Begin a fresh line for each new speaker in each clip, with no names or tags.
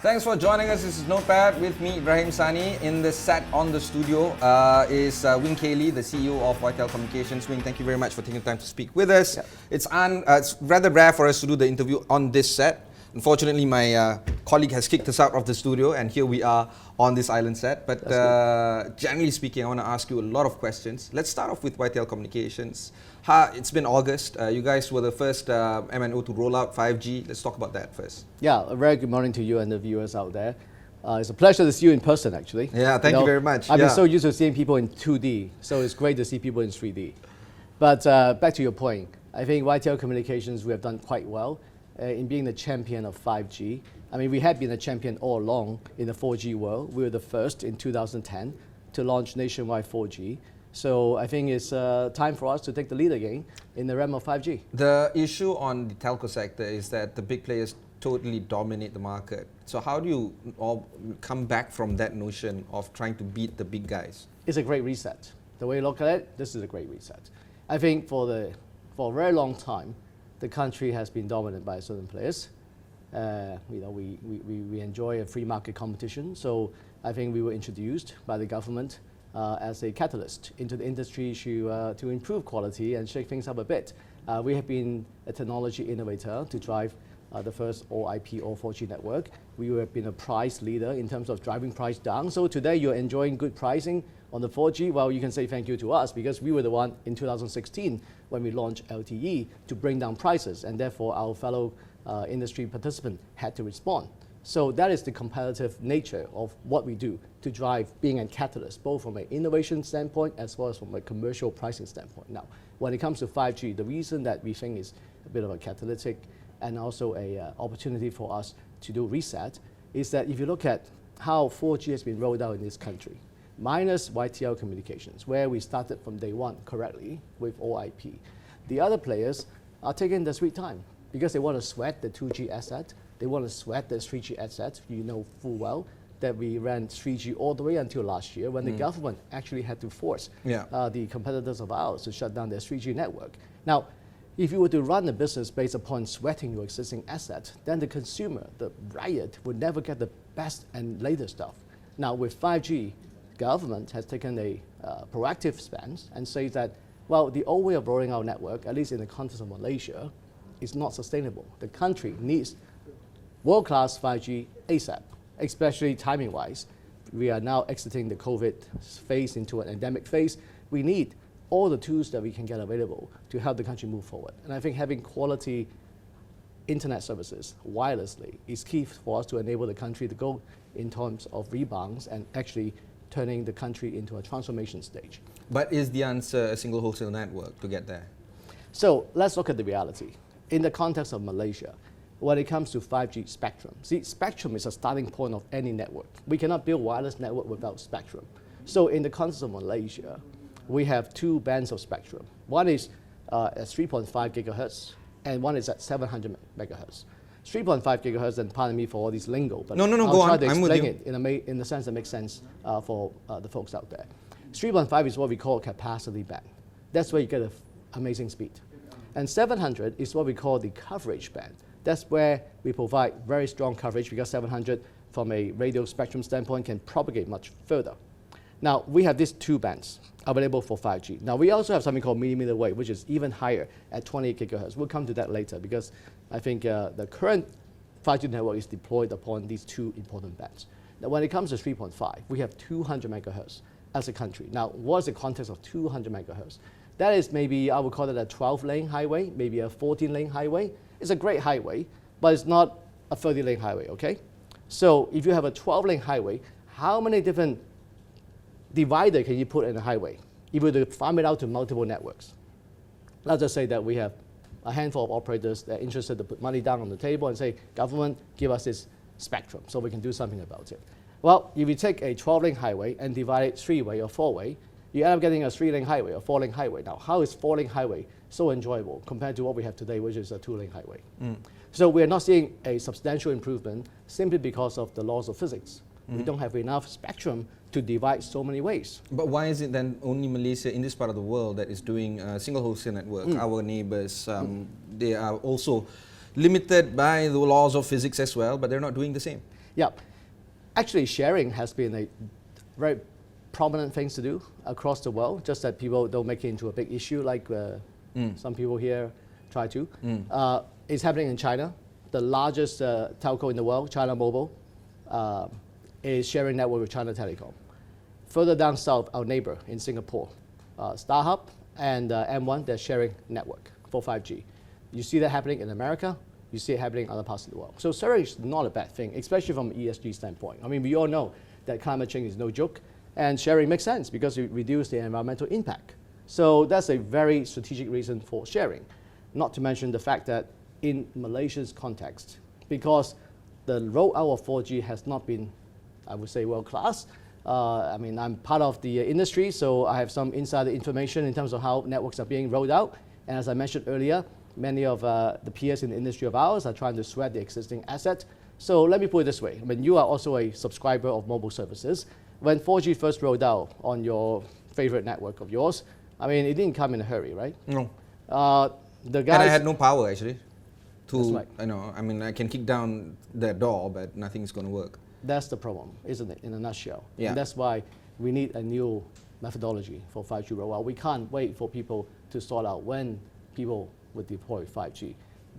Thanks for joining us. This is Notepad with me, Ibrahim Sani. In the set on the studio is Wing Cayley, the CEO of Whitetail Communications. Wing, thank you very much for taking the time to speak with us. Yep. It's rather rare for us to do the interview on this set. Unfortunately, my colleague has kicked us out of the studio, and here we are on this island set. But generally speaking, I want to ask you a lot of questions. Let's start off with Whitetail Communications. It's been August. You guys were the first MNO to roll out 5G. Let's talk about that first.
Yeah, a very good morning to you and the viewers out there. It's a pleasure to see you in person, actually.
Yeah, thank you very much.
I've been so used to seeing people in 2D, so it's great to see people in 3D. But back to your point, I think Whitetail Communications, we have done quite well in being the champion of 5G. I mean, we had been a champion all along in the 4G world. We were the first in 2010 to launch nationwide 4G. So I think it's time for us to take the lead again in the realm of 5G.
The issue on the telco sector is that the big players totally dominate the market. So how do you all come back from that notion of trying to beat the big guys?
It's a great reset. The way you look at it, this is a great reset. I think for a very long time, the country has been dominated by certain players. We enjoy a free market competition. So I think we were introduced by the government as a catalyst into the industry to improve quality and shake things up a bit. We have been a technology innovator to drive the first all-IP, all-4G network. We have been a price leader in terms of driving price down. So today you're enjoying good pricing on the 4G. Well, you can say thank you to us because we were the one in 2016 when we launched LTE to bring down prices, and therefore our fellow industry participant had to respond. So that is the competitive nature of what we do to drive being a catalyst, both from an innovation standpoint as well as from a commercial pricing standpoint. Now, when it comes to 5G, the reason that we think is a bit of a catalytic and also an opportunity for us to do reset is that if you look at how 4G has been rolled out in this country, minus Whitetail Communications, where we started from day one correctly with all IP, the other players are taking their sweet time because they want to sweat the 2G asset. They want to sweat the 3G assets. You know full well that we ran 3G all the way until last year when the government actually had to force the competitors of ours to shut down their 3G network. Now, if you were to run a business based upon sweating your existing asset, then the consumer, the riot, would never get the best and latest stuff. Now, with 5G, government has taken a proactive stance and says that, well, the old way of rolling out network, at least in the context of Malaysia, is not sustainable. The country needs world-class 5G ASAP, especially timing-wise. We are now exiting the COVID phase into an endemic phase. We need all the tools that we can get available to help the country move forward. And I think having quality internet services wirelessly is key for us to enable the country to go in terms of rebounds and actually turning the country into a transformation stage.
But is the answer a single wholesale network to get there?
So let's look at the reality. In the context of Malaysia, when it comes to 5G spectrum, see, spectrum is a starting point of any network. We cannot build wireless network without spectrum. So in the context of Malaysia, we have two bands of spectrum. One is at 3.5 gigahertz, and one is at 700 megahertz. 3.5 gigahertz, and pardon me for all this lingo, but
I'll
try to explain it in the sense that makes sense for the folks out there. 3.5 is what we call capacity band. That's where you get an amazing speed. And 700 is what we call the coverage band. That's where we provide very strong coverage because 700 from a radio spectrum standpoint can propagate much further. Now, we have these two bands available for 5G. Now, we also have something called millimeter wave, which is even higher at 28 gigahertz. We'll come to that later because I think the current 5G network is deployed upon these two important bands. Now, when it comes to 3.5, we have 200 megahertz as a country. Now, what is the context of 200 megahertz? That is maybe, I would call it a 12-lane highway, maybe a 14-lane highway. It's a great highway, but it's not a 30-lane highway, okay? So if you have a 12-lane highway, how many different divider can you put in a highway if you were to farm it out to multiple networks? Let's just say that we have a handful of operators that are interested to put money down on the table and say, government, give us this spectrum so we can do something about it. Well, if you take a 12-lane highway and divide it 3-way or 4-way, you end up getting a 3-lane highway or 4-lane highway. Now, how is 4-lane highway so enjoyable compared to what we have today, which is a 2-lane highway? So we're not seeing a substantial improvement simply because of the laws of physics. We don't have enough spectrum to divide so many ways.
But why is it then only Malaysia in this part of the world that is doing a single wholesale network? Our neighbors, they are also limited by the laws of physics as well, but they're not doing the same.
Yeah, actually sharing has been a very prominent thing to do across the world, just that people don't make it into a big issue like some people here try to. It's happening in China. The largest telco in the world, China Mobile, is sharing network with China Telecom. Further down south, our neighbor in Singapore, StarHub and M1, they're sharing network for 5G. You see that happening in America, you see it happening in other parts of the world. So sharing is not a bad thing, especially from an ESG standpoint. I mean, we all know that climate change is no joke, and sharing makes sense because it reduces the environmental impact. So that's a very strategic reason for sharing. Not to mention the fact that in Malaysia's context, because the rollout of 4G has not been, I would say, world class. I mean, I'm part of the industry, so I have some insider information in terms of how networks are being rolled out. And as I mentioned earlier, many of the peers in the industry of ours are trying to sweat the existing asset. So let me put it this way. I mean, you are also a subscriber of mobile services. When 4G first rolled out on your favorite network of yours, I mean, it didn't come in a hurry, right?
No.
The guys,
And I had no power, actually.
That's right.
I mean, I can kick down the door, but nothing's going to work.
That's the problem, isn't it, in a nutshell?
Yeah.
And that's why we need a new methodology for 5G rollout. We can't wait for people to sort out when people would deploy 5G.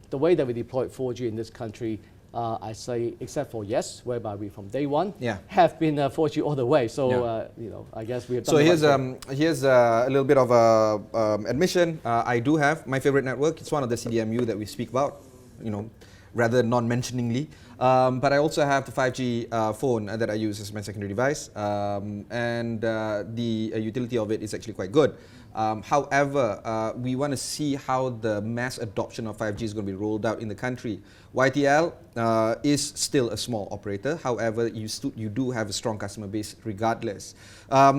The way that we deployed 4G in this country, I say, except for yes, whereby we from day one have been 4G all the way. So you know, I guess we have done.
So here's a little bit of admission. I do have my favorite network. It's one of the CDMU that we speak about, you know, rather non-mentioningly. But I also have the 5G phone that I use as my secondary device, and the utility of it is actually quite good. However, we want to see how the mass adoption of 5G is going to be rolled out in the country. YTL is still a small operator. However, you do have a strong customer base regardless.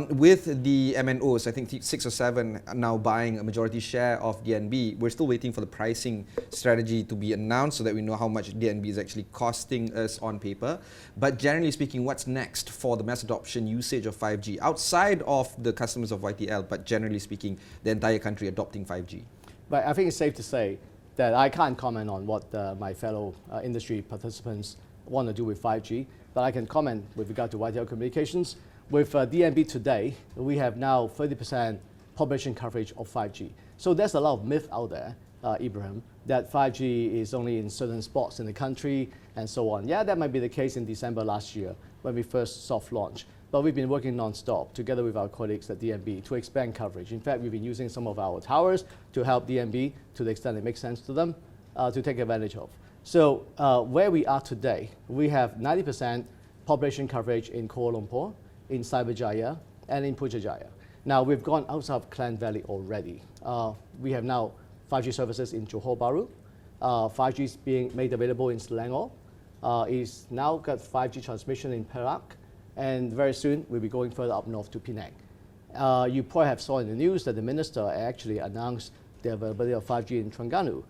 With the MNOs, I think 6 or 7 are now buying a majority share of DNB. We're still waiting for the pricing strategy to be announced so that we know how much DNB is actually costing us on paper. But generally speaking, what's next for the mass adoption usage of 5G outside of the customers of YTL, but generally speaking, the entire country adopting 5G?
But I think it's safe to say that I can't comment on what my fellow industry participants want to do with 5G, but I can comment with regard to Whitetail Communications. With DNB today, we have now 30% population coverage of 5G. So there's a lot of myth out there, Ibrahim, that 5G is only in certain spots in the country and so on. Yeah, that might be the case in December last year when we first soft launched. But we've been working non-stop together with our colleagues at DNB to expand coverage. In fact, we've been using some of our towers to help DNB to the extent it makes sense to them to take advantage of. So where we are today, we have 90% population coverage in Kuala Lumpur, in Cyberjaya, and in Putrajaya. Now, we've gone outside of Klang Valley already. We have now 5G services in Johor Bahru. 5G is being made available in Selangor. It's now got 5G transmission in Perak. And very soon, we'll be going further up north to Penang. You probably have saw in the news that the minister actually announced the availability of 5G in Terengganu,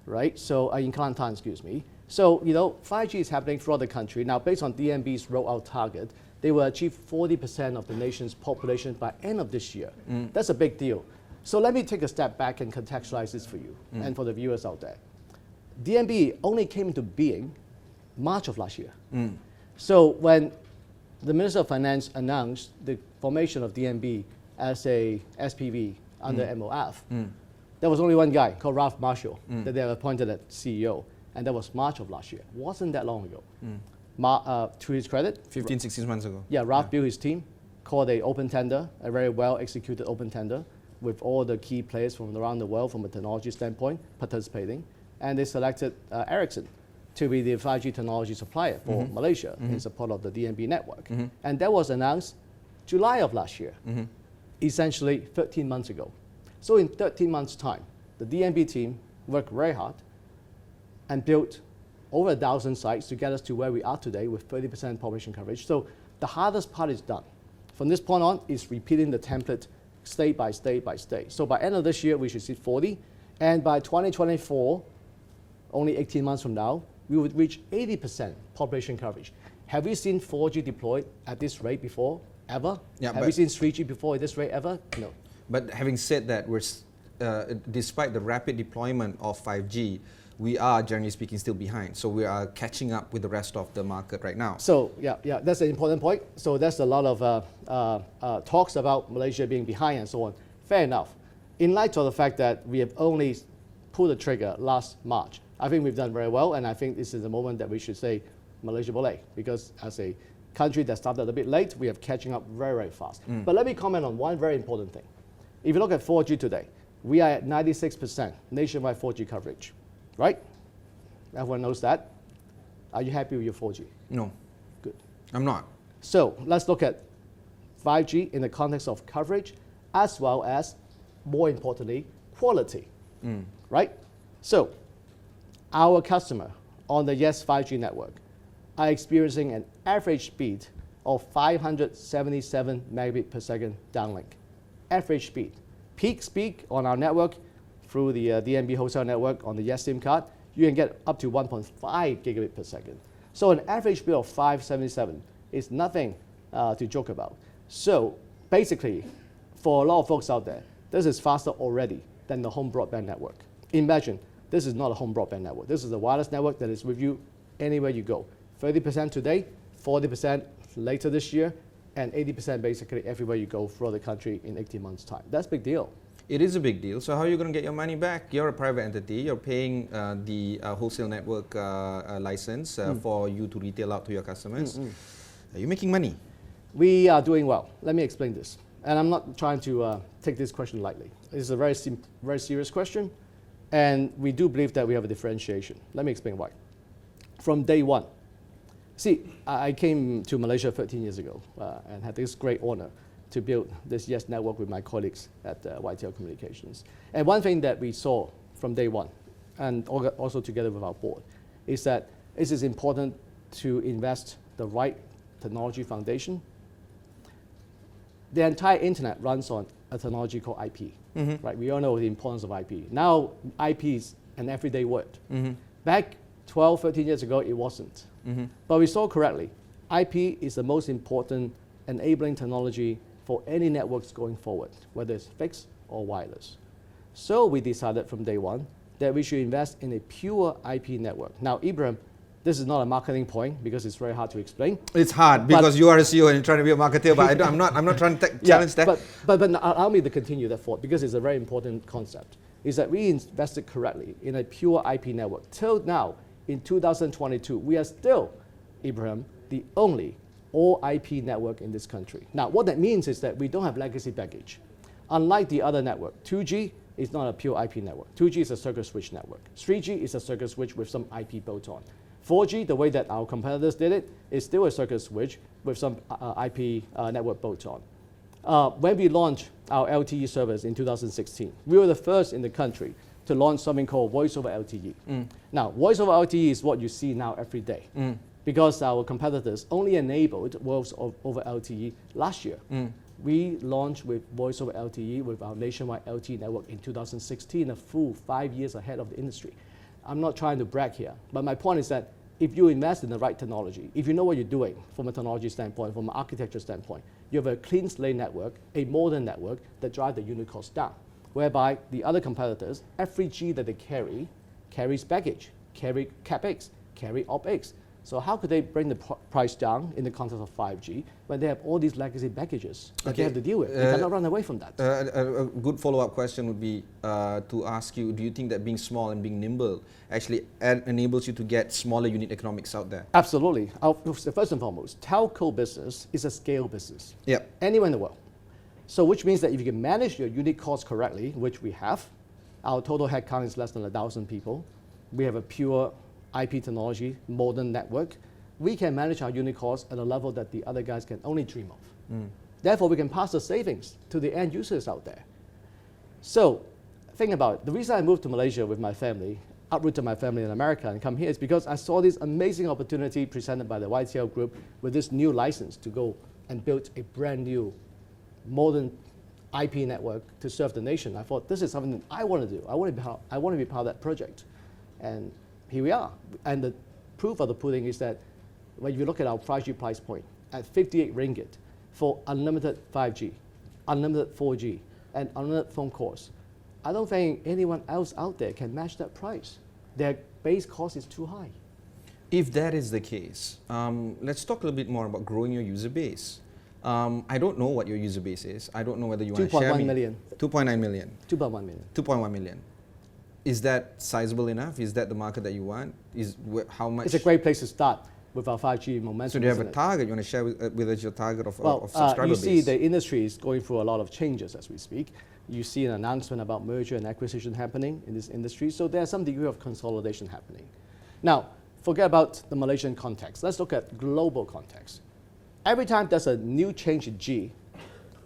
right? So in Kelantan, excuse me. So, you know, 5G is happening throughout the country. Now, based on DNB's rollout target, they will achieve 40% of the nation's population by end of this year. That's a big deal. So let me take a step back and contextualize this for you and for the viewers out there. DNB only came into being March of last year. So when the Minister of Finance announced the formation of DNB as a SPV under MOF, there was only one guy called Ralph Marshall that they have appointed as CEO, and that was March of last year. Wasn't that long ago. To his credit,
15, 16 months ago.
Yeah, Ralph built his team, called an open tender, a very well executed open tender, with all the key players from around the world from a technology standpoint participating, and they selected Ericsson to be the 5G technology supplier for Malaysia in support of the DNB network. And that was announced July of last year, essentially 13 months ago. So in 13 months' time, the DNB team worked very hard and built over 1,000 sites to get us to where we are today with 30% population coverage. So the hardest part is done. From this point on, is repeating the template state by state by state. So by end of this year, we should see 40. And by 2024, only 18 months from now, we would reach 80% population coverage. Have we seen 4G deployed at this rate before, ever?
Yeah,
Have we seen 3G before at this rate ever? No.
But having said that, despite the rapid deployment of 5G, we are, generally speaking, still behind. So we are catching up with the rest of the market right now.
So yeah, that's an important point. So there's a lot of talks about Malaysia being behind and so on. Fair enough. In light of the fact that we have only pulled the trigger last March, I think we've done very well, and I think this is the moment that we should say Malaysia Boleh, because as a country that started a bit late, we are catching up very, very fast. But let me comment on one very important thing. If you look at 4G today, we are at 96% nationwide 4G coverage, right? Everyone knows that. Are you happy with your 4G?
No.
Good.
I'm not.
So let's look at 5G in the context of coverage, as well as, more importantly, quality, right? So our customer on the Yes 5G network are experiencing an average speed of 577 megabit per second downlink. Average speed. Peak speed on our network through the DNB wholesale network on the Yes SIM card, you can get up to 1.5 gigabit per second. So an average speed of 577 is nothing to joke about. So basically, for a lot of folks out there, this is faster already than the home broadband network. Imagine, this is not a home broadband network. This is a wireless network that is with you anywhere you go. 30% today, 40% later this year, and 80% basically everywhere you go throughout the country in 18 months' time. That's a big deal.
It is a big deal. So how are you going to get your money back? You're a private entity. You're paying the wholesale network license for you to retail out to your customers. Are you making money?
We are doing well. Let me explain this. And I'm not trying to take this question lightly. It's a very serious question. And we do believe that we have a differentiation. Let me explain why. From day one, see, I came to Malaysia 13 years ago and had this great honor to build this Yes network with my colleagues at Whitetail Communications. And one thing that we saw from day one, and also together with our board, is that it is important to invest the right technology foundation. The entire internet runs on a technology called IP. Right? We all know the importance of IP. Now, IP is an everyday word. Back 12, 13 years ago, it wasn't. But we saw correctly, IP is the most important enabling technology for any networks going forward, whether it's fixed or wireless. So we decided from day one that we should invest in a pure IP network. Now, Ibrahim, this is not a marketing point because it's very hard to explain.
It's hard because you are a CEO and you're trying to be a marketer, but I'm not trying to challenge that.
But allow me to continue that thought because it's a very important concept. Is that we invested correctly in a pure IP network. Till now, in 2022, we are still, Ibrahim, the only all IP network in this country. Now, what that means is that we don't have legacy baggage. Unlike the other network, 2G is not a pure IP network. 2G is a circuit switch network. 3G is a circuit switch with some IP bolt-on. 4G, the way that our competitors did it, is still a circuit switch with some IP network bolt-on. When we launched our LTE service in 2016, we were the first in the country to launch something called Voice over LTE. Now, Voice over LTE is what you see now every day because our competitors only enabled Voice over LTE last year. We launched with Voice over LTE with our nationwide LTE network in 2016, a full 5 years ahead of the industry. I'm not trying to brag here, but my point is that if you invest in the right technology, if you know what you're doing from a technology standpoint, from an architecture standpoint, you have a clean slate network, a modern network that drives the unit cost down, whereby the other competitors, every G that they carry, carries baggage, carry CapEx, carry OpEx. So how could they bring the price down in the context of 5G when they have all these legacy baggages that they have to deal with? They cannot run away from that.
A good follow-up question would be to ask you, do you think that being small and being nimble actually enables you to get smaller unit economics out there?
Absolutely. First and foremost, telco business is a scale business.
Yep.
Anywhere in the world. So which means that if you can manage your unit costs correctly, which we have, our total headcount is less than 1,000 people. We have a pure IP technology, modern network. We can manage our unit costs at a level that the other guys can only dream of. Therefore, we can pass the savings to the end users out there. So think about it. The reason I moved to Malaysia with my family, uprooted my family in America and come here is because I saw this amazing opportunity presented by the YTL group with this new license to go and build a brand new modern IP network to serve the nation. I thought this is something that I want to do. I want to be part of that project. And here we are. And the proof of the pudding is that when you look at our 5G price point at 58 ringgit for unlimited 5G, unlimited 4G, and unlimited phone calls, I don't think anyone else out there can match that price. their base cost is too high.
If that is the case, let's talk a little bit more about growing your user base. I don't know what your user base is. I don't know whether you want to share
2.1 million.
2.9 million.
2.1 million.
2.1 million. Is that sizable enough? Is that the market that you want? How much?
It's a great place to start with our 5G momentum.
So do you have a target? You want to share with us your target of subscriber
you
base?
see the industry is going through a lot of changes as we speak. You see an announcement about merger and acquisition happening in this industry. So there's some degree of consolidation happening. Now, forget about the Malaysian context. Let's look at global context. Every time there's a new change in G,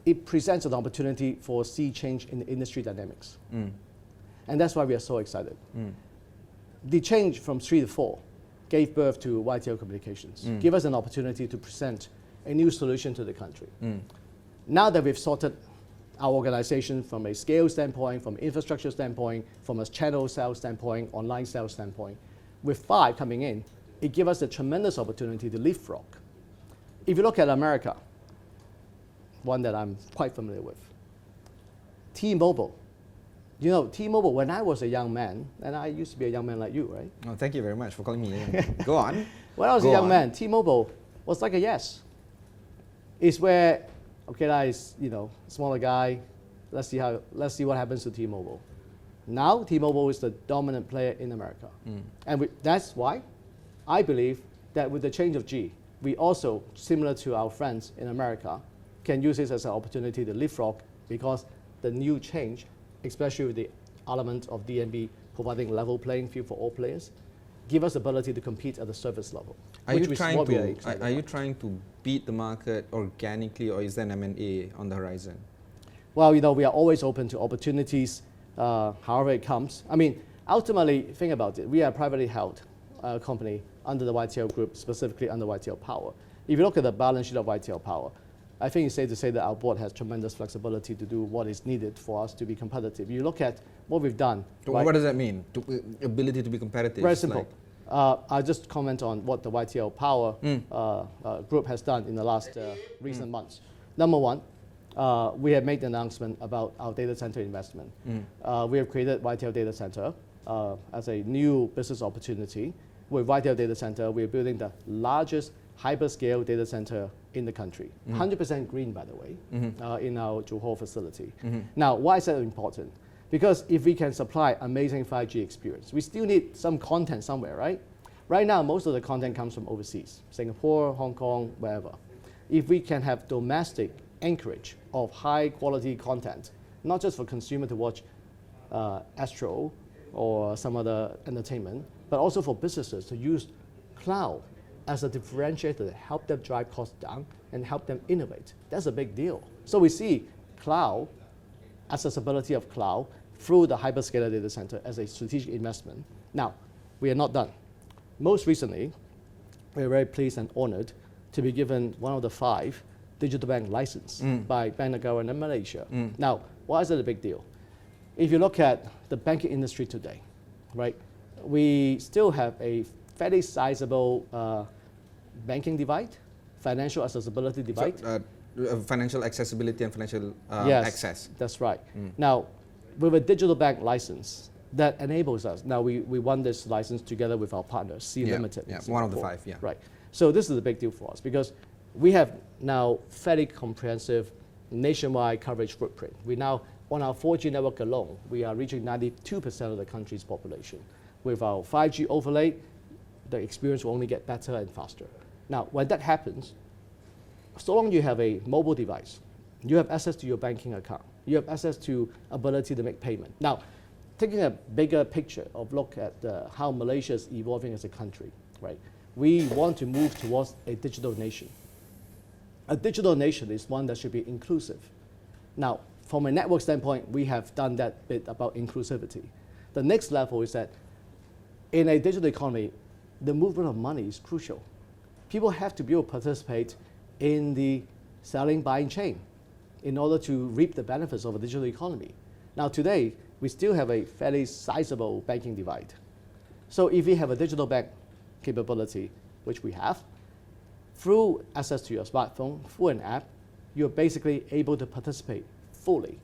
it presents an opportunity for sea change in the industry dynamics. And that's why we are so excited. The change from 3 to 4 gave birth to Whitetail Communications, give us an opportunity to present a new solution to the country. Now that we've sorted our organization from a scale standpoint, from an infrastructure standpoint, from a channel sales standpoint, online sales standpoint, with 5 coming in, it gives us a tremendous opportunity to leapfrog. If you look at America, one that I'm quite familiar with, T-Mobile. You know, T-Mobile, when I was a young man, and I used to be a young man like you, right?
Oh, thank you very much for calling me. Go on.
When I was a young man, T-Mobile was like a yes. It's where, okay, that is, you know, smaller guy. Let's see what happens to T-Mobile. Now, T-Mobile is the dominant player in America. And that's why I believe that with the change of G, we also, similar to our friends in America, can use this as an opportunity to leapfrog because the new change, especially with the element of DNB providing level playing field for all players, give us the ability to compete at the service level.
Are you trying to beat the market organically, or is there an M&A on the horizon?
Well, you know, we are always open to opportunities, however it comes. I mean, ultimately, think about it. We are a privately held company under the Whitetail Group, specifically under Whitetail Power. If you look at the balance sheet of Whitetail Power, I think it's safe to say that our board has tremendous flexibility to do what is needed for us to be competitive. You look at what we've done.
Right? What does that mean? Ability to be competitive?
Very simple. I'll just comment on what the Whitetail Power group has done in the last recent months. Number one, we have made the announcement about our data center investment. We have created Whitetail Data Center as a new business opportunity. With Whitetail Data Center, we are building the largest hyperscale data center in the country. 100% green, by the way, in our Johor facility. Now, why is that important? Because if we can supply amazing 5G experience, we still need some content somewhere, right? Right now, most of the content comes from overseas, Singapore, Hong Kong, wherever. If we can have domestic anchorage of high quality content, not just for consumer to watch Astro or some other entertainment, but also for businesses to use cloud as a differentiator to help them drive costs down and help them innovate. That's a big deal. So we see cloud, accessibility of cloud through the hyperscaler data center as a strategic investment. Now, we are not done. Most recently, we are very pleased and honored to be given one of the 5 digital bank license by Bank Negara in Malaysia. Now, why is it a big deal? If you look at the banking industry today, right, we still have a fairly sizable banking divide, financial accessibility divide.
So, financial accessibility and financial
yes,
access.
That's right. Now, with a digital bank license, that enables us. Now, we won this license together with our partner, C Limited.
Yeah, one of the 5, yeah.
Right. So this is a big deal for us because we have now fairly comprehensive nationwide coverage footprint. We now, on our 4G network alone, we are reaching 92% of the country's population. With our 5G overlay, the experience will only get better and faster. Now, when that happens, so long you have a mobile device, you have access to your banking account, you have access to ability to make payment. Now, taking a bigger picture of look at how Malaysia is evolving as a country, right? We want to move towards a digital nation. A digital nation is one that should be inclusive. Now, from a network standpoint, we have done that bit about inclusivity. The next level is that in a digital economy, the movement of money is crucial. People have to be able to participate in the selling, buying chain in order to reap the benefits of a digital economy. Now today, we still have a fairly sizable banking divide. So if we have a digital bank capability, which we have, through access to your smartphone, through an app, you're basically able to participate fully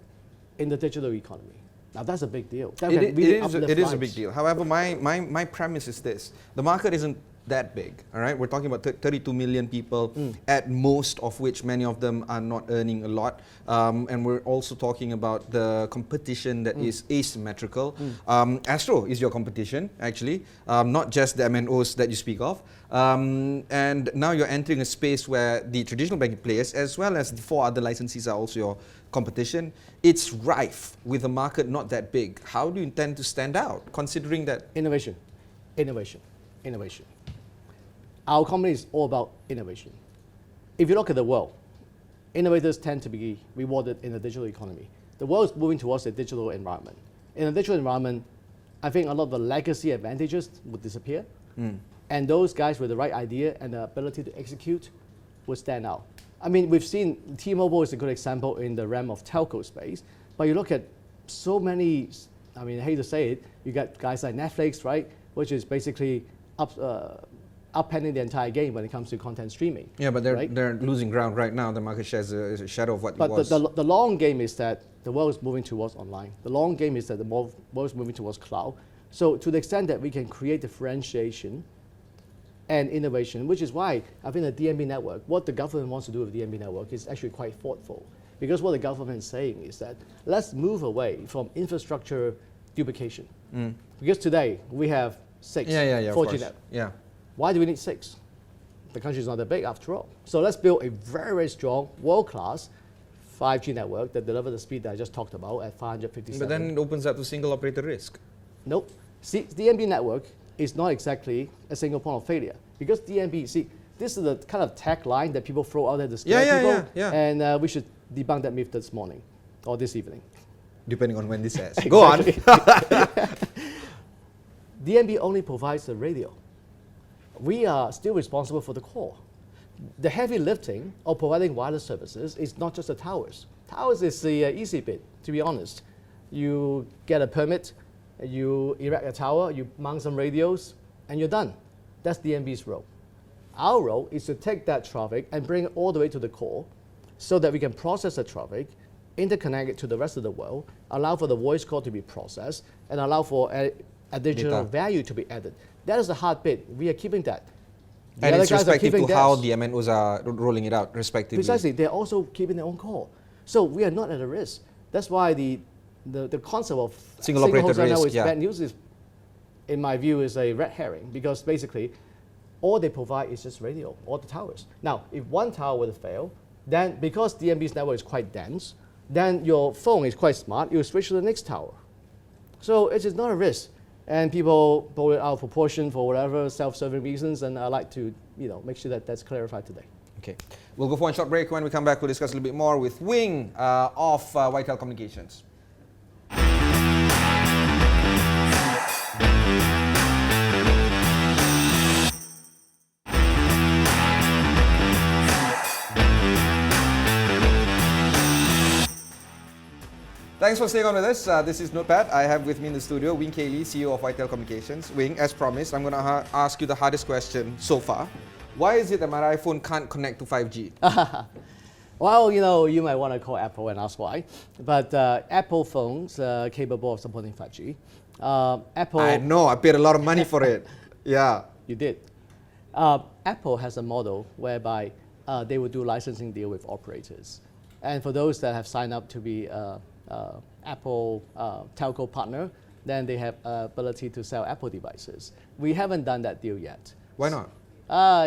in the digital economy. Now that's a big deal.
It is a big deal. However, my premise is this. The market isn't that big, all right? We're talking about 32 million people, at most of which many of them are not earning a lot. And we're also talking about the competition that is asymmetrical. Astro is your competition, actually, not just the MNOs that you speak of. And now you're entering a space where the traditional banking players, as well as the 4 other licensees, are also your competition. It's rife with a market not that big. How do you intend to stand out, considering that?
Innovation, innovation, innovation. Our company is all about innovation. If you look at the world, innovators tend to be rewarded in the digital economy. The world is moving towards a digital environment. In a digital environment, I think a lot of the legacy advantages would disappear. And those guys with the right idea and the ability to execute would stand out. I mean, we've seen T-Mobile is a good example in the realm of telco space, but you look at so many, I mean, I hate to say it, you got guys like Netflix, right, which is basically upending the entire game when it comes to content streaming.
Yeah, but they're losing ground right now. The market share is a shadow of what it was.
But the long game is that the world is moving towards online. The long game is that the world is moving towards cloud. So to the extent that we can create differentiation and innovation, which is why I think the DNB network, what the government wants to do with the DNB network is actually quite thoughtful. Because what the government is saying is that let's move away from infrastructure duplication. Because today we have 6 4G networks.
Yeah.
Why do we need 6? The country is not that big after all. So let's build a very, very strong, world-class 5G network that delivers the speed that I just talked about at 557.
But then it opens up to single operator risk.
Nope. See, DNB network is not exactly a single point of failure. Because DNB, see, this is the kind of tagline that people throw out there to scare people.
Yeah.
And we should debunk that myth this morning or this evening.
Depending on when this airs. Go on.
DNB only provides the radio. We are still responsible for the core. The heavy lifting of providing wireless services is not just the towers. Towers is the easy bit, to be honest. You get a permit, you erect a tower, you mount some radios, and you're done. That's DNB's role. Our role is to take that traffic and bring it all the way to the core so that we can process the traffic, interconnect it to the rest of the world, allow for the voice call to be processed, and allow for additional value to be added. That is the hard bit. We are keeping that.
And it's respective to how the MNOs are rolling it out, respectively.
Precisely. They're also keeping their own core. So we are not at a risk. That's why the concept of
single operator risk
is bad news is, in my view, is a red herring, because basically all they provide is just radio, all the towers. Now, if one tower were to fail, then because DNB's network is quite dense, then your phone is quite smart, you switch to the next tower. So it is not a risk. And people blow it out of proportion for whatever self-serving reasons, and I like to make sure that that's clarified today.
Okay. We'll go for a short break. When we come back, we'll discuss a little bit more with Wing of Whitetail Communications. Thanks for staying on with us. This is Notepad. I have with me in the studio Wing Cayley, CEO of Whitetail Communications. Wing, as promised, I'm going to ask you the hardest question so far. Why is it that my iPhone can't connect to 5G?
Well, you might want to call Apple and ask why. But Apple phones are capable of supporting 5G. Apple.
I know. I paid a lot of money for it. Yeah.
You did. Apple has a model whereby they will do licensing deal with operators. And for those that have signed up to be Apple telco partner, then they have ability to sell Apple devices. We haven't done that deal yet.
Why not?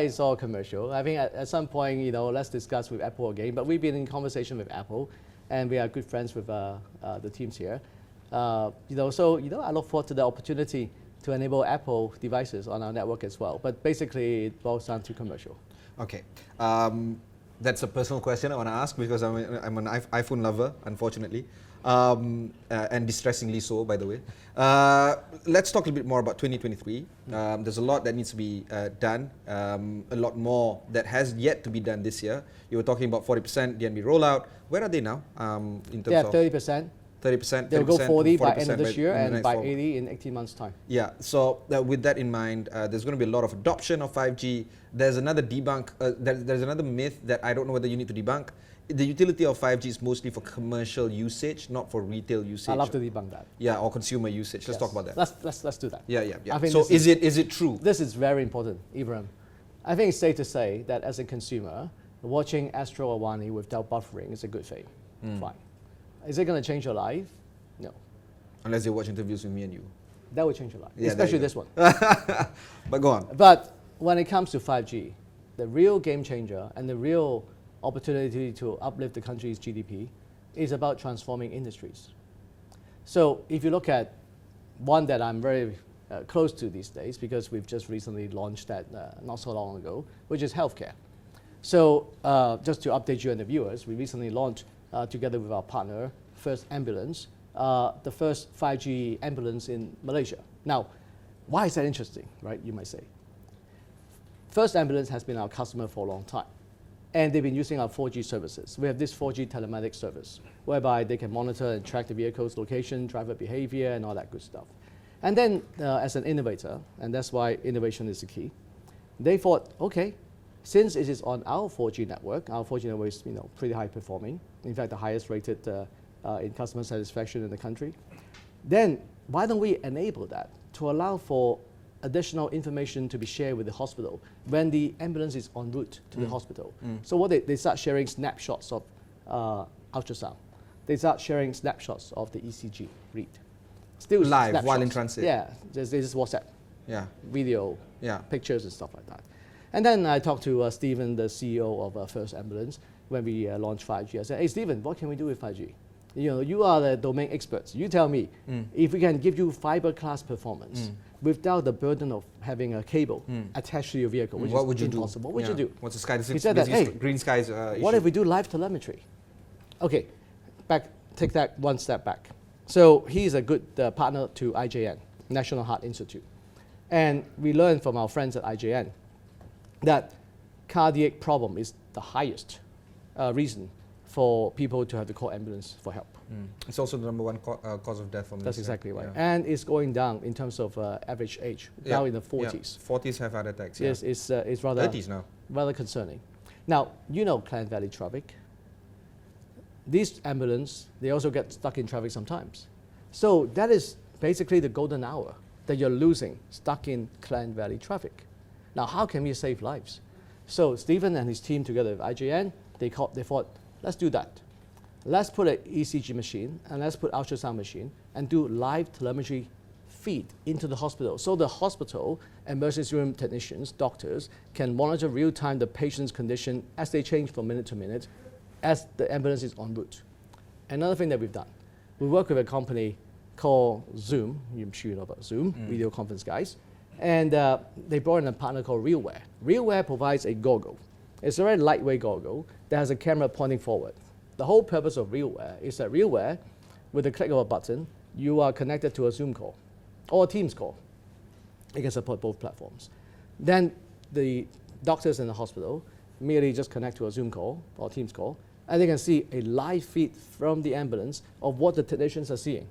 It's all commercial. I think at some point, let's discuss with Apple again. But we've been in conversation with Apple, and we are good friends with the teams here. So I look forward to the opportunity to enable Apple devices on our network as well. But basically, it boils down to commercial.
Okay. That's a personal question I want to ask, because I'm an iPhone lover, unfortunately, and distressingly so, by the way. Let's talk a little bit more about 2023. There's a lot that needs to be done, a lot more that has yet to be done this year. You were talking about 40% DNB rollout. Where are they now in terms of? 30%. 30%.
They'll go 40 by end of this year and by 80 in 18 months' time.
Yeah, so with that in mind, there's going to be a lot of adoption of 5G. There's another there's another myth that I don't know whether you need to debunk. the utility of 5G is mostly for commercial usage, not for retail usage.
I'd love to debunk that.
Yeah, or consumer usage. Let's talk about that.
Let's do that.
Yeah.
I think
So is it true?
This is very important, Ibrahim. I think it's safe to say that as a consumer, watching Astro AWANI without buffering is a good thing. Fine. Is it going to change your life? No.
Unless you watch interviews with me and you.
That will change your life,
Yeah,
especially this one.
But go on.
But when it comes to 5G, the real game changer and the real opportunity to uplift the country's GDP is about transforming industries. So if you look at one that I'm very close to these days, because we've just recently launched that not so long ago, which is healthcare. So just to update you and the viewers, we recently launched, together with our partner, First Ambulance, the first 5G ambulance in Malaysia. Now, why is that interesting, right, you might say? First Ambulance has been our customer for a long time, and they've been using our 4G services. We have this 4G telematics service, whereby they can monitor and track the vehicle's location, driver behavior, and all that good stuff. And then, as an innovator, and that's why innovation is the key, they thought, okay, since it is on our 4G network is pretty high performing, in fact the highest rated in customer satisfaction in the country, then why don't we enable that to allow for additional information to be shared with the hospital when the ambulance is en route to the hospital. So what they start sharing snapshots of ultrasound. They start sharing snapshots of the ECG read. Still
live
snapshots.
while in transit.
Yeah, this is WhatsApp.
Yeah.
Video,
Yeah.
pictures and stuff like that. And then I talked to Stephen, the CEO of First Ambulance, when we launched 5G. I said, hey Stephen, what can we do with 5G? You are the domain experts. You tell me, if we can give you fiber class performance without the burden of having a cable attached to your vehicle, which
what
is
would you
impossible.
do?
What would you do?
What's the sky?
He said that, hey,
green skies.
what if we do live telemetry? Okay, take that one step back. So he's a good partner to IJN, National Heart Institute. And we learned from our friends at IJN that cardiac problem is the highest reason for people to have to call ambulance for help.
It's also the number one cause of death for Malaysia.
That's exactly right.
Yeah.
And it's going down in terms of average age, now in the 40s.
Yeah. 40s have heart attacks.
Yes, it's rather
30s now.
Rather concerning. Now, Klang Valley traffic. These ambulance, they also get stuck in traffic sometimes. So that is basically the golden hour that you're losing stuck in Klang Valley traffic. Now, how can we save lives? So Stephen and his team together with IJN, they thought, let's do that. Let's put an ECG machine and let's put ultrasound machine and do live telemetry feed into the hospital. So the hospital, emergency room technicians, doctors, can monitor real time the patient's condition as they change from minute to minute as the ambulance is en route. Another thing that we've done, we work with a company called Zoom. I'm sure you know about Zoom, video conference guys. And they brought in a partner called RealWear. RealWear provides a goggle. It's a very lightweight goggle that has a camera pointing forward. The whole purpose of RealWear is that RealWear, with a click of a button, you are connected to a Zoom call or a Teams call. It can support both platforms. Then the doctors in the hospital merely just connect to a Zoom call or Teams call, and they can see a live feed from the ambulance of what the technicians are seeing.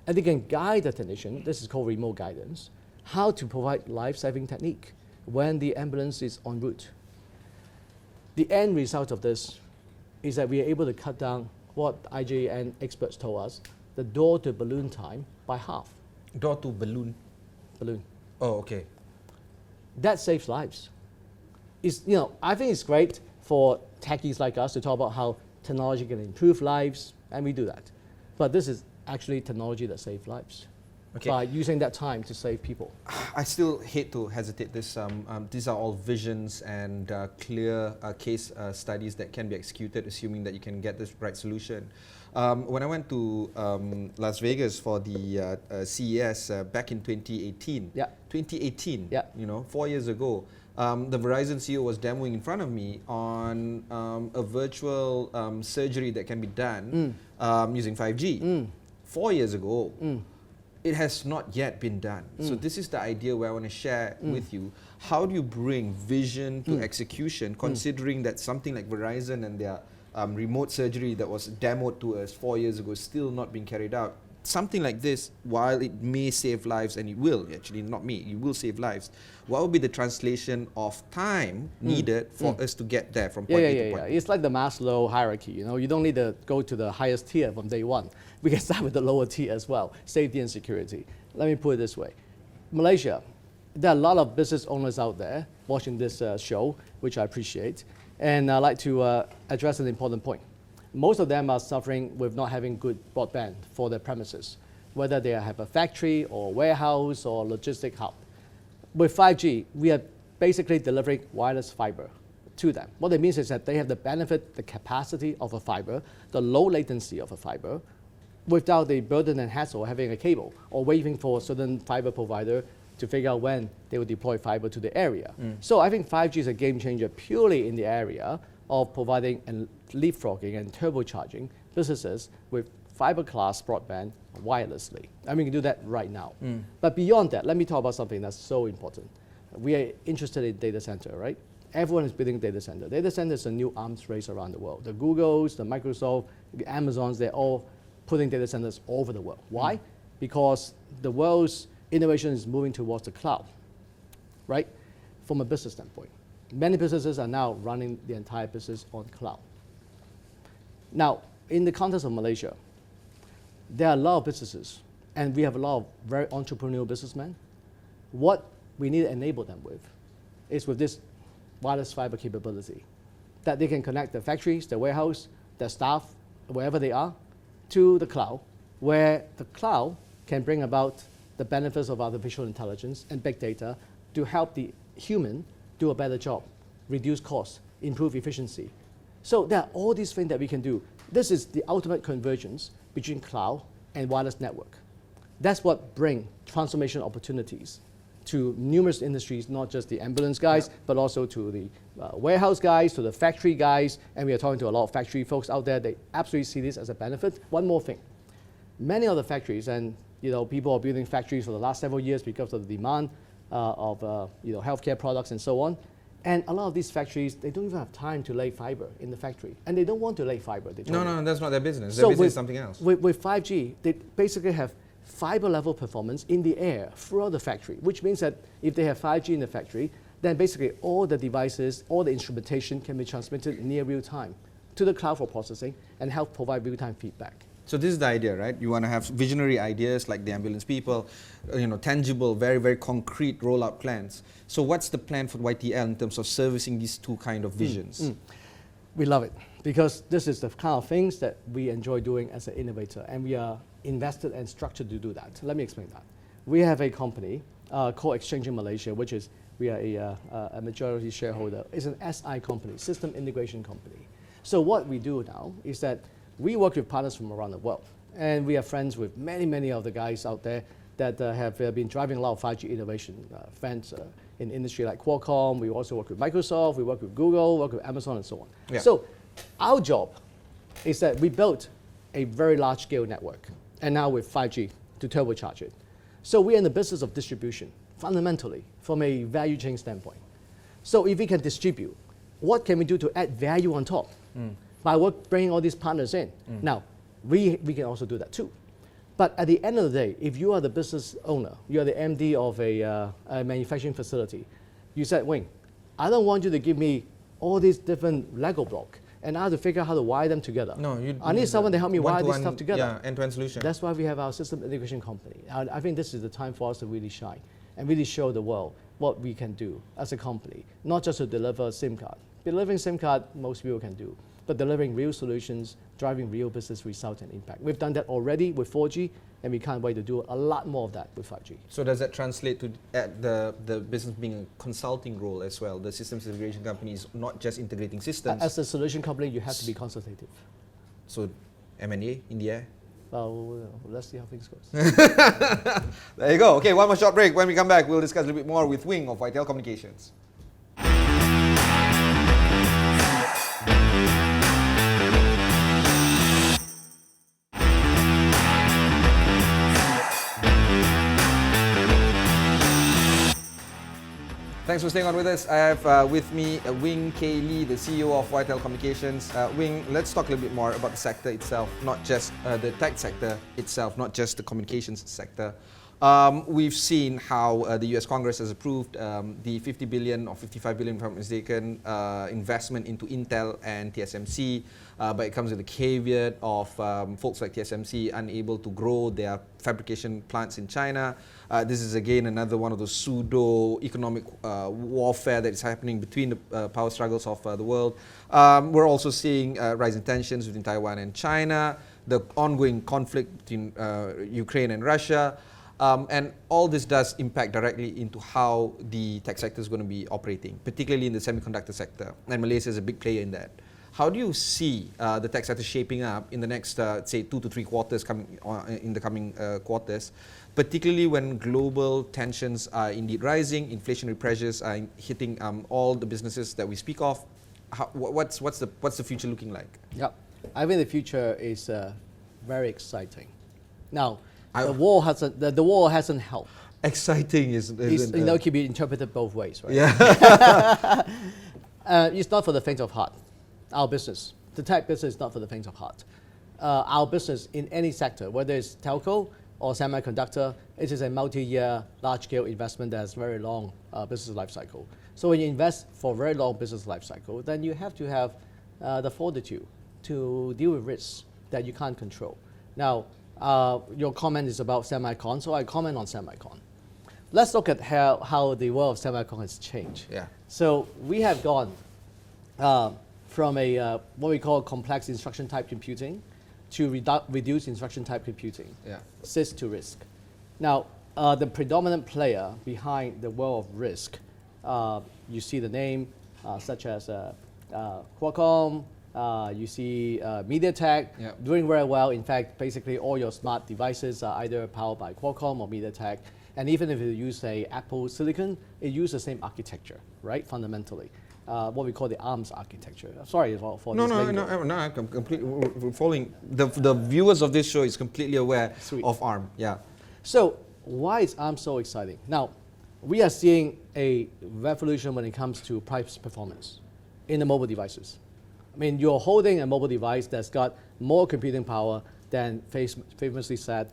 And they can guide the technician, this is called remote guidance, how to provide life-saving technique when the ambulance is en route. The end result of this is that we are able to cut down what IJN experts told us, the door-to-balloon time by half.
Door-to-balloon?
Balloon.
Oh, okay.
That saves lives. I think it's great for techies like us to talk about how technology can improve lives, and we do that. But this is actually technology that saves lives. Okay. By using that time to save people.
I still hate to hesitate this. These are all visions and clear case studies that can be executed, assuming that you can get this right solution. When I went to Las Vegas for the CES back in 2018, 4 years ago, the Verizon CEO was demoing in front of me on a virtual surgery that can be done using 5G. 4 years ago. It has not yet been done. So this is the idea where I want to share with you. How do you bring vision to execution, considering that something like Verizon and their remote surgery that was demoed to us 4 years ago is still not being carried out? something like this, while it may save lives, and it will actually, not me, it will save lives, what will be the translation of time needed for us to get there from point A to point B?
It's like the Maslow hierarchy. You don't need to go to the highest tier from day one. We can start with the lower tier as well, safety and security. Let me put it this way. Malaysia, there are a lot of business owners out there watching this show, which I appreciate, and I'd like to address an important point. Most of them are suffering with not having good broadband for their premises, whether they have a factory or warehouse or logistic hub. With 5G, we are basically delivering wireless fiber to them. What it means is that they have the benefit, the capacity of a fiber, the low latency of a fiber, without the burden and hassle of having a cable or waiting for a certain fiber provider to figure out when they will deploy fiber to the area. So I think 5G is a game changer purely in the area of providing and leapfrogging and turbocharging businesses with fiber class broadband wirelessly. And we can do that right now. But beyond that, let me talk about something that's so important. We are interested in data center, right? Everyone is building data center. Data center is a new arms race around the world. The Googles, the Microsoft, the Amazons, they're all putting data centers all over the world. Why? Because the world's innovation is moving towards the cloud, right? From a business standpoint. Many businesses are now running the entire business on cloud. Now, in the context of Malaysia, there are a lot of businesses, and we have a lot of very entrepreneurial businessmen. What we need to enable them with is with this wireless fiber capability, that they can connect their factories, their warehouse, their staff, wherever they are, to the cloud, where the cloud can bring about the benefits of artificial intelligence and big data to help the human do a better job, reduce costs, improve efficiency. So there are all these things that we can do. This is the ultimate convergence between cloud and wireless network. That's what brings transformation opportunities to numerous industries, not just the ambulance guys, but also to the warehouse guys, to the factory guys, and we are talking to a lot of factory folks out there. They absolutely see this as a benefit. One more thing. Many of the factories, and people are building factories for the last several years because of the demand of healthcare products and so on. And a lot of these factories, they don't even have time to lay fiber in the factory. And they don't want to lay fiber.
No, that's not their business. Their business is something else.
With 5G, they basically have fiber level performance in the air throughout the factory, which means that if they have 5G in the factory, then basically all the devices, all the instrumentation can be transmitted near real time to the cloud for processing and help provide real-time feedback.
So this is the idea, right? You want to have visionary ideas like the ambulance people, tangible, very, very concrete rollout plans. So what's the plan for YTL in terms of servicing these two kind of visions?
We love it because this is the kind of things that we enjoy doing as an innovator, and we are invested and structured to do that. Let me explain that. We have a company called Exchange in Malaysia, which is, we are a majority shareholder. It's an SI company, system integration company. So what we do now is that we work with partners from around the world, and we are friends with many of the guys out there that have been driving a lot of 5G innovation. Friends in industry like Qualcomm, we also work with Microsoft, we work with Google, work with Amazon and so on. Yeah. So our job is that we built a very large scale network, and now with 5G to turbocharge it. So we're in the business of distribution, fundamentally, from a value chain standpoint. So if we can distribute, what can we do to add value on top? By bringing all these partners in. Now, we can also do that too. But at the end of the day, if you are the business owner, you are the MD of a manufacturing facility, you said, Wing, I don't want you to give me all these different Lego blocks, and I have to figure out how to wire them together. No, I need someone to help me wire this stuff together.
Yeah, end-to-end solution.
That's why we have our system integration company. I think this is the time for us to really shine and really show the world what we can do as a company, not just to deliver a SIM card. Delivering SIM card, most people can do, but delivering real solutions, driving real business results and impact. We've done that already with 4G, and we can't wait to do a lot more of that with 5G.
So does that translate to the business being a consulting role as well? The systems integration company is not just integrating systems.
As a solution company, you have to be consultative.
So M&A in the air?
Well, let's see how things goes.
There you go. Okay, one more short break. When we come back, we'll discuss a little bit more with Wing of Whitetail Communications. Thanks for staying on with us. I have with me Wing K. Lee, the CEO of Whitetail Communications. Wing, let's talk a little bit more about the sector itself, not just the tech sector itself, not just the communications sector. We've seen how the US Congress has approved the 50 billion or 55 billion, if I'm not mistaken, investment into Intel and TSMC, but it comes with a caveat of folks like TSMC unable to grow their fabrication plants in China. This is again another one of those pseudo-economic warfare that is happening between the power struggles of the world. We're also seeing rising tensions between Taiwan and China, the ongoing conflict between Ukraine and Russia. And all this does impact directly into how the tech sector is going to be operating, particularly in the semiconductor sector. And Malaysia is a big player in that. How do you see the tech sector shaping up in the next, say, 2 to 3 quarters in the coming quarters, particularly when global tensions are indeed rising, inflationary pressures are hitting all the businesses that we speak of? What's the future looking like?
Yeah, I think the future is very exciting. Now, the war hasn't helped.
Exciting
it can be interpreted both ways, right?
Yeah.
It's not for the faint of heart. Our business, the tech business, is not for the faint of heart. Our business in any sector, whether it's telco or semiconductor, it is a multi-year, large-scale investment that has very long business life cycle. So when you invest for a very long business life cycle, then you have to have the fortitude to deal with risks that you can't control. Now, your comment is about semicon, so I comment on semicon. Let's look at how the world of semicon has changed.
Yeah.
So we have gone from a what we call complex instruction type computing to reduced instruction type computing, CIS to RISC. Now, the predominant player behind the world of RISC, you see the name such as Qualcomm, you see MediaTek doing very well. In fact, basically all your smart devices are either powered by Qualcomm or MediaTek. And even if you use a Apple silicon, it uses the same architecture, right, fundamentally. What we call the ARMS architecture. Sorry for this.
No, I'm completely following. The viewers of this show is completely aware of ARM. Yeah.
So why is ARM so exciting? Now, we are seeing a revolution when it comes to price performance in the mobile devices. I mean, you're holding a mobile device that's got more computing power than famously said,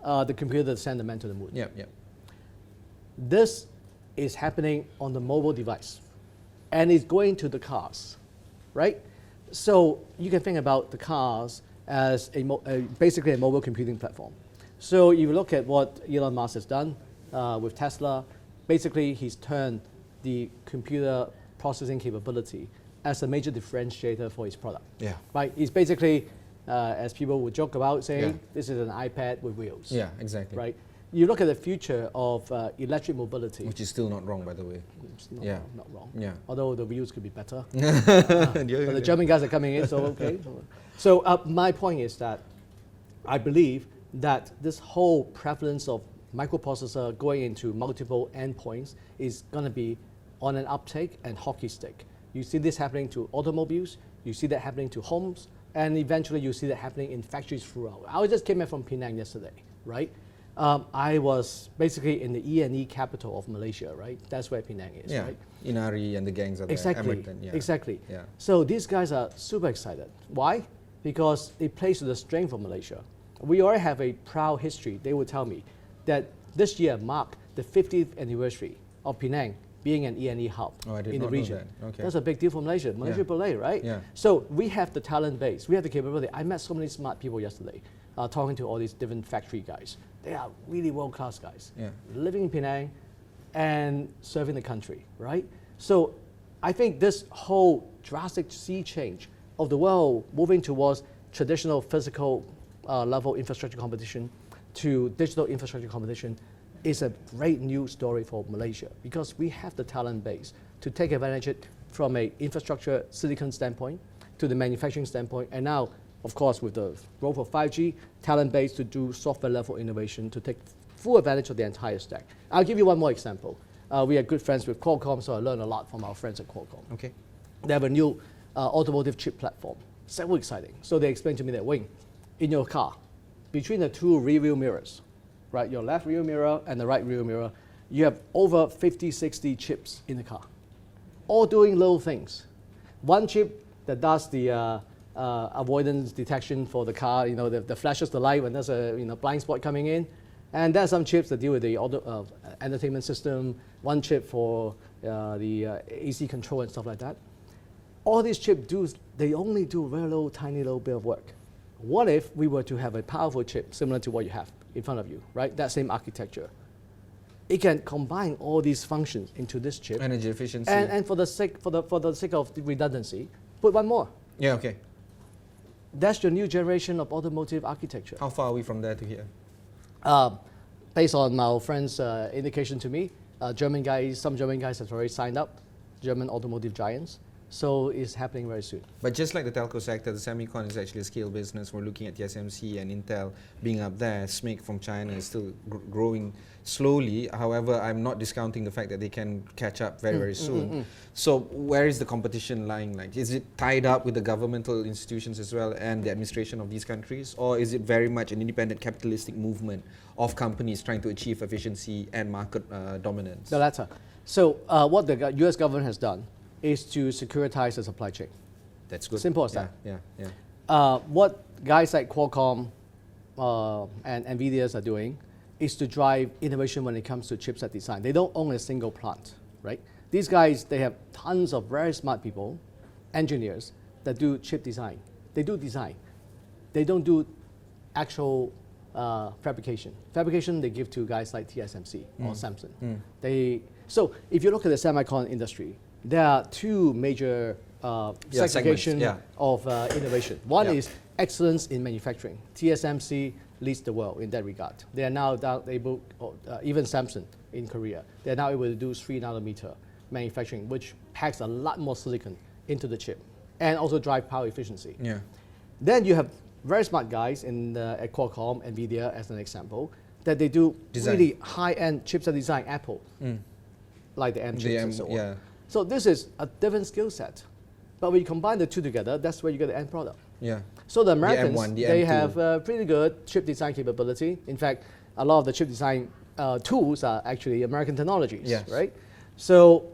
the computer that sent the man to the moon.
Yeah.
This is happening on the mobile device, and it's going to the cars, right? So you can think about the cars as basically a mobile computing platform. So if you look at what Elon Musk has done with Tesla, basically he's turned the computer processing capability as a major differentiator for his product.
Yeah.
Right? It's basically, as people would joke about, saying this is an iPad with wheels.
Yeah, exactly.
Right? You look at the future of electric mobility.
Which is still not wrong, by the way.
It's not, not wrong.
Yeah.
Although the wheels could be better. But the German guys are coming in, so okay. So my point is that I believe that this whole prevalence of microprocessor going into multiple endpoints is going to be on an uptake and hockey stick. You see this happening to automobiles, you see that happening to homes, and eventually you see that happening in factories throughout. I just came back from Penang yesterday, right? I was basically in the E&E capital of Malaysia, right? That's where Penang is, right?
Inari and the gangs are there.
Exactly, exactly. Yeah. So these guys are super excited. Why? Because it plays to the strength of Malaysia. We already have a proud history. They will tell me that this year marked the 50th anniversary of Penang being an E&E hub in the region.
Know that. Okay.
That's a big deal for Malaysia. Malaysia Belay, right?
Yeah.
So we have the talent base. We have the capability. I met so many smart people yesterday talking to all these different factory guys. They are really world-class guys, living in Penang and serving the country, right? So I think this whole drastic sea change of the world moving towards traditional physical level infrastructure competition to digital infrastructure competition is a great news story for Malaysia because we have the talent base to take advantage from an infrastructure silicon standpoint to the manufacturing standpoint, and now, of course, with the growth of 5G, talent base to do software level innovation to take full advantage of the entire stack. I'll give you one more example. We are good friends with Qualcomm, so I learned a lot from our friends at Qualcomm.
Okay.
They have a new automotive chip platform. So exciting. So they explained to me that, Wing, in your car, between the two rear view mirrors, right, your left rear mirror and the right rear mirror, you have over 50, 60 chips in the car, all doing little things. One chip that does the avoidance detection for the car, that flashes the light when there's a blind spot coming in. And there's some chips that deal with the entertainment system, one chip for the AC control and stuff like that. All these chips they only do very little, tiny little bit of work. What if we were to have a powerful chip similar to what you have in front of you, right? That same architecture. It can combine all these functions into this chip.
Energy efficiency.
And for the sake of redundancy, put one more.
Yeah, okay.
That's your new generation of automotive architecture.
How far are we from there to here?
Based on my friend's indication to me, some German guys have already signed up, German automotive giants. So it's happening very soon.
But just like the telco sector, the semicon is actually a scale business. We're looking at TSMC and Intel being up there. SMIC from China is still growing slowly. However, I'm not discounting the fact that they can catch up very soon. So where is the competition lying? Like, is it tied up with the governmental institutions as well and the administration of these countries? Or is it very much an independent capitalistic movement of companies trying to achieve efficiency and market dominance?
The latter. So what the US government has done is to securitize the supply chain.
That's good.
Simple as that.
Yeah.
What guys like Qualcomm and NVIDIA are doing is to drive innovation when it comes to chipset design. They don't own a single plant, right? These guys, they have tons of very smart people, engineers, that do chip design. They do design. They don't do actual fabrication. Fabrication they give to guys like TSMC or Samsung. So if you look at the semicon industry, there are two major segregation of innovation. One is excellence in manufacturing. TSMC leads the world in that regard. They are now able, even Samsung in Korea, they are now able to do 3 nanometer manufacturing, which packs a lot more silicon into the chip and also drive power efficiency. Then you have very smart guys at Qualcomm, NVIDIA as an example, that they do really high-end chipset design, Apple, like the M chips and so on. So this is a different skill set. But when you combine the two together, that's where you get the end product. So the Americans, they have pretty good chip design capability. In fact, a lot of the chip design tools are actually American technologies, right? So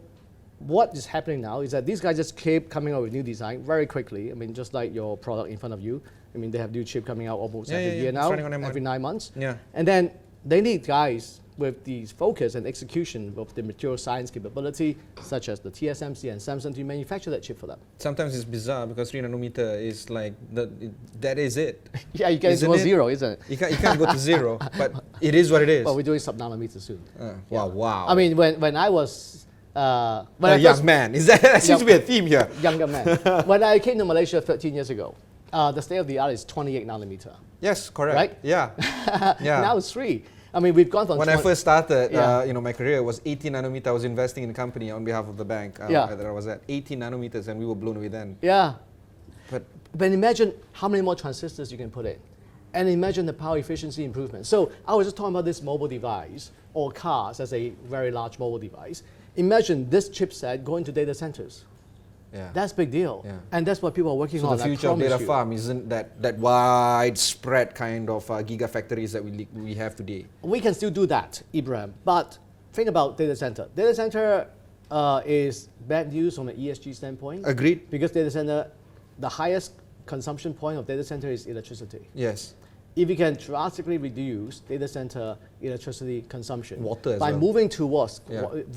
what is happening now is that these guys just keep coming out with new design very quickly. I mean, just like your product in front of you. I mean, they have new chip coming out almost every year now, every 9 months. And then they need guys with the focus and execution of the material science capability, such as the TSMC and Samsung, to manufacture that chip for them.
Sometimes it's bizarre because 3 nanometer is like, that is it.
You can't go zero, isn't it?
You can't go to zero, but it is what it is.
Well, we're doing sub-nanometer soon.
Wow.
I mean, when I was...
a young man. That seems to be a theme here.
Younger man. When I came to Malaysia 13 years ago, the state of the art is 28 nanometer.
Yes, correct.
Right?
Yeah.
Now it's 3. I mean, we've gone from...
When I first started, my career was 18 nanometer. I was investing in a company on behalf of the bank that I was at. 18 nanometers, and we were blown away then. But
imagine how many more transistors you can put in. And imagine the power efficiency improvement. So I was just talking about this mobile device, or cars as a very large mobile device. Imagine this chipset going to data centers. That's a big deal. And that's what people are working on.
So the future of data farm isn't that widespread kind of gigafactories that we have today.
We can still do that, Ibrahim. But think about data center. Data center is bad news from an ESG standpoint.
Agreed.
Because data center, the highest consumption point of data center is electricity.
Yes.
If you can drastically reduce data center electricity consumption
water
by moving towards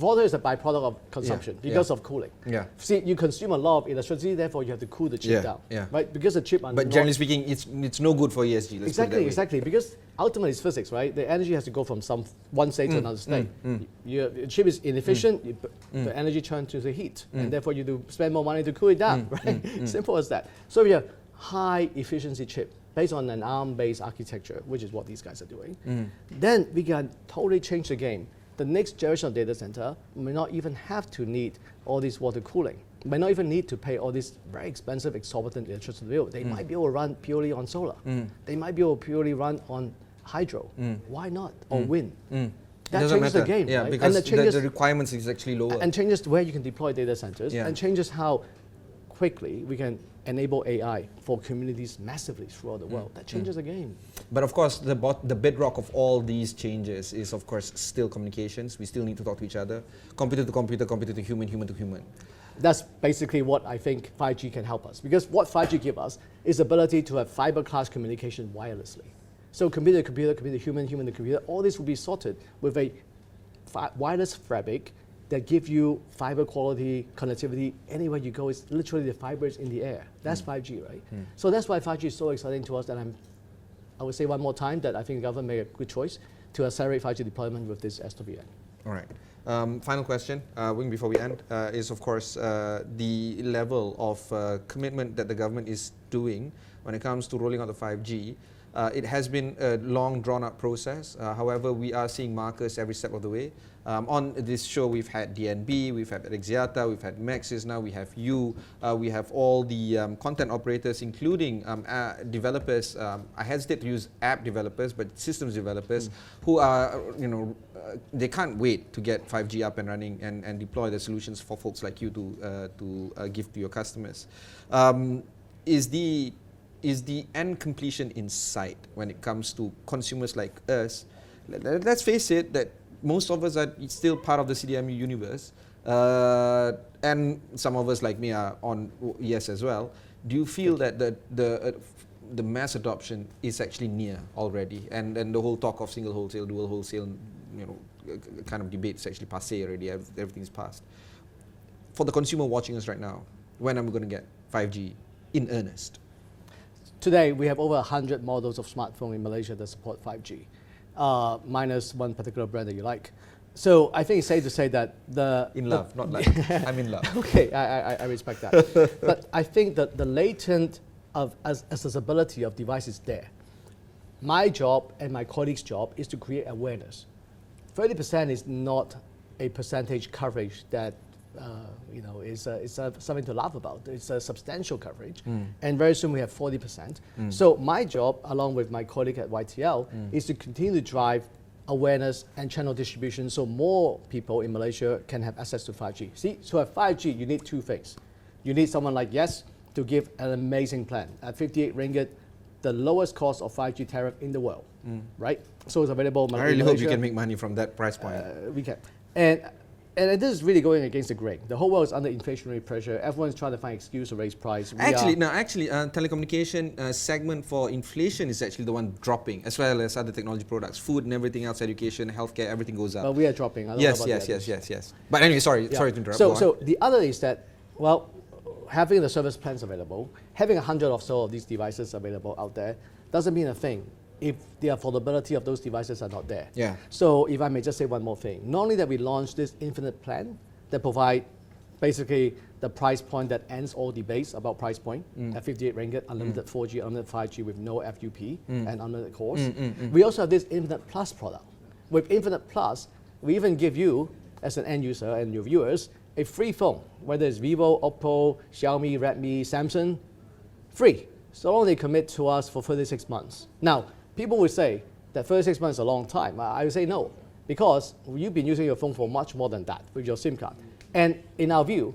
water is a byproduct of consumption because of cooling. See, you consume a lot of electricity, therefore you have to cool the chip down, right? Because the chip.
But generally speaking, it's no good for ESG.
Exactly. Because ultimately it's physics, right? The energy has to go from one state to another state. Your chip is inefficient. The energy turns to the heat, and therefore you do spend more money to cool it down, right? Simple as that. So we have high efficiency chip based on an ARM-based architecture, which is what these guys are doing, then we can totally change the game. The next generation of data center may not even have to need all this water cooling. May not even need to pay all this very expensive, exorbitant electricity bill. They might be able to run purely on solar. They might be able to purely run on hydro. Why not? Or wind. That changes the game, right?
Because the requirements is actually lower.
And changes where you can deploy data centers, and changes how quickly we can enable AI for communities massively throughout the world. That changes the game.
But of course, the bedrock of all these changes is, of course, still communications. We still need to talk to each other. Computer to computer, computer to human, human to human.
That's basically what I think 5G can help us. Because what 5G gives us is the ability to have fiber class communication wirelessly. So computer to computer, computer to human, human to computer, all this will be sorted with a wireless fabric that give you fiber quality connectivity anywhere you go. It's literally the fibers in the air. That's 5G, right? So that's why 5G is so exciting to us, and I would say one more time that I think the government made a good choice to accelerate 5G deployment with this Astro.
All right. Final question, Wing, before we end, is of course the level of commitment that the government is doing when it comes to rolling out the 5G. It has been a long, drawn-out process. However, we are seeing markers every step of the way. On this show, we've had DNB, we've had Axiata, we've had Maxis now, we have you, we have all the content operators, including developers. I hesitate to use app developers, but systems developers who are, they can't wait to get 5G up and running and deploy the solutions for folks like you to give to your customers. Is the end completion in sight when it comes to consumers like us? Let's face it, that most of us are still part of the CDMU universe, and some of us like me are on yes as well. Do you feel that the mass adoption is actually near already, and the whole talk of single wholesale, dual wholesale, kind of debate is actually passé already? Everything's passed. For the consumer watching us right now, when am I going to get 5G in earnest?
Today, we have over 100 models of smartphone in Malaysia that support 5G, minus one particular brand that you like. So I think it's safe to say that
In love, not like. I'm in love.
Okay, I respect that. But I think that the latent accessibility of devices is there. My job and my colleagues' job is to create awareness. 30% is not a percentage coverage that is something to laugh about. It's a substantial coverage, and very soon we have 40%. So my job, along with my colleague at YTL, is to continue to drive awareness and channel distribution so more people in Malaysia can have access to 5G. See, to have 5G, you need two things. You need someone like Yes to give an amazing plan. At 58 ringgit, the lowest cost of 5G tariff in the world, right? So it's available in Malaysia.
I really hope you can make money from that price point.
We can. And this is really going against the grain. The whole world is under inflationary pressure. Everyone's trying to find excuse to raise price. Telecommunication
segment for inflation is actually the one dropping, as well as other technology products, food and everything else, education, healthcare, everything goes up.
But we are dropping.
Yes. But anyway, sorry to interrupt.
So the other is that, well, having the service plans available, having 100 or so of these devices available out there, doesn't mean a thing if the affordability of those devices are not there.
Yeah.
So if I may just say one more thing, not only that we launched this infinite plan that provide basically the price point that ends all debates about price point at 58 ringgit, unlimited 4G, unlimited 5G with no FUP and unlimited calls. We also have this Infinite Plus product. With Infinite Plus, we even give you, as an end user and your viewers, a free phone, whether it's Vivo, Oppo, Xiaomi, Redmi, Samsung, free. So long they commit to us for 36 months. Now, people will say that 36 months is a long time. I would say no, because you've been using your phone for much more than that with your SIM card. And in our view,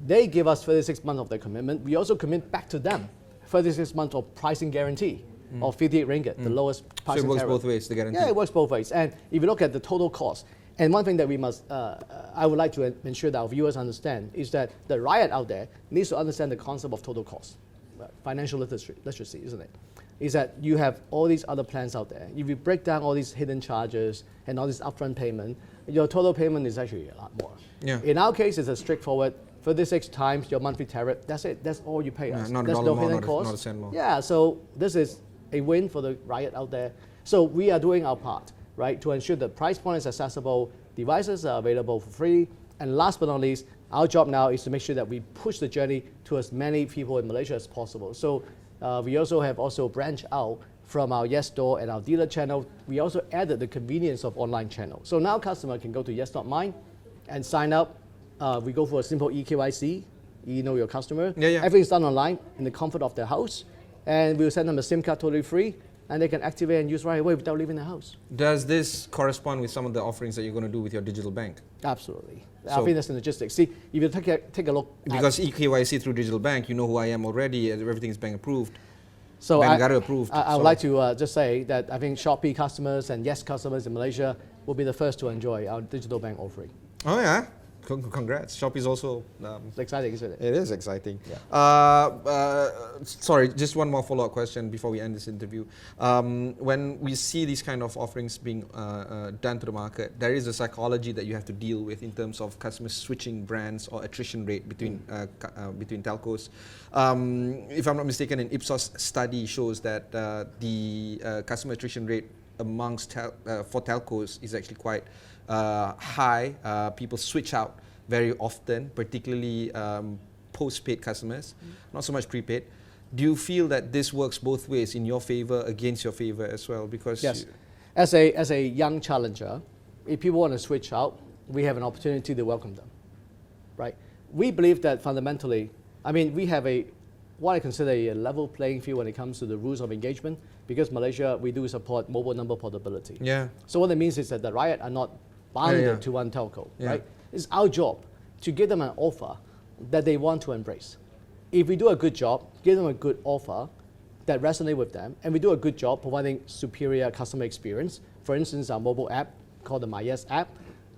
they give us 36 months of their commitment. We also commit back to them 36 months of pricing guarantee of 58 ringgit, the lowest pricing.
So it works
tariff.
both ways, the guarantee?
Yeah, it works both ways. And if you look at the total cost, and one thing that we must, I would like to ensure that our viewers understand is that the riot out there needs to understand the concept of total cost. Financial literacy, isn't it? Is that you have all these other plans out there. If you break down all these hidden charges and all this upfront payment, your total payment is actually a lot more.
Yeah.
In our case, it's a straightforward 36 times your monthly tariff. That's it. That's all you pay us.
Not
There's
a
no
dollar more,
hidden cost.
not a cent more.
Yeah, so this is a win for the riot out there. So we are doing our part, right, to ensure that price point is accessible, devices are available for free, and last but not least, our job now is to make sure that we push the journey to as many people in Malaysia as possible. So we also have branched out from our Yes Store and our dealer channel. We also added the convenience of online channel. So now customer can go to yes.mine and sign up. We go for a simple eKYC, you know your customer.
Yeah.
Everything's done online in the comfort of their house. And we'll send them a SIM card totally free. and they can activate and use right away without leaving the house.
Does this correspond with some of the offerings that you're going to do with your digital bank?
Absolutely. I
So-
think that's the logistics. See, if you take a look at,
Because eKYC through digital bank, you know who I am already, and everything is bank approved.
so
Bank Negara approved.
I would
So-
like to just say that I think Shopee customers and Yes customers in Malaysia will be the first to enjoy our digital bank offering.
Oh yeah, congrats. Shopee's also.
It's exciting, isn't it?
It is exciting.
Yeah.
Sorry, just one more follow-up question before we end this interview. When we see these kind of offerings being done to the market, there is a psychology that you have to deal with in terms of customers switching brands or attrition rate between between telcos. If I'm not mistaken, an Ipsos study shows that the customer attrition rate amongst for telcos is actually quite high. People switch out very often, particularly post-paid customers, not so much prepaid. Do you feel that this works both ways, in your favor, against your favor as well? Because
Yes. As a young challenger, if people want to switch out, we have an opportunity to welcome them, right? We believe that fundamentally, I mean, we have what I consider a level playing field when it comes to the rules of engagement, because Malaysia, we do support mobile number portability.
yeah,
So what that means is that the riot are not bounded
Yeah.
to one telco,
Yeah.
right? It's our job to give them an offer that they want to embrace. If we do a good job, give them a good offer that resonates with them, and we do a good job providing superior customer experience. For instance, our mobile app called the MyYes app.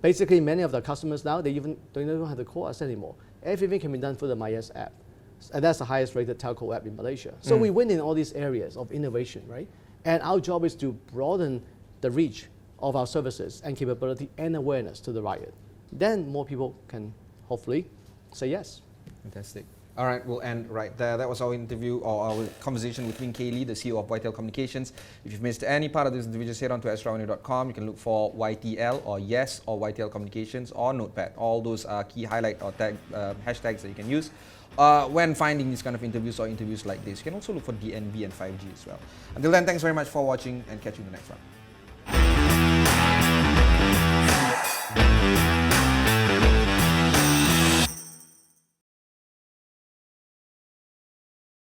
Basically, many of the customers now, they don't even have to call us anymore. Everything can be done through the MyYes app. And that's the highest rated telco app in Malaysia. So we win in all these areas of innovation, right? And our job is to broaden the reach of our services and capability and awareness to the riot. Then more people can hopefully say yes.
fantastic. All right, we'll end right there. That was our interview or our conversation with Wing Kay Lee, the CEO of Whitetail Communications. If you've missed any part of this interview, just head on to astro.com. You can look for YTL or Yes or Whitetail Communications or Notepad. All those are key highlight or tag hashtags that you can use when finding these kind of interviews or interviews like this. You can also look for DNB and 5G as well. Until then, thanks very much for watching and catch you in the next one.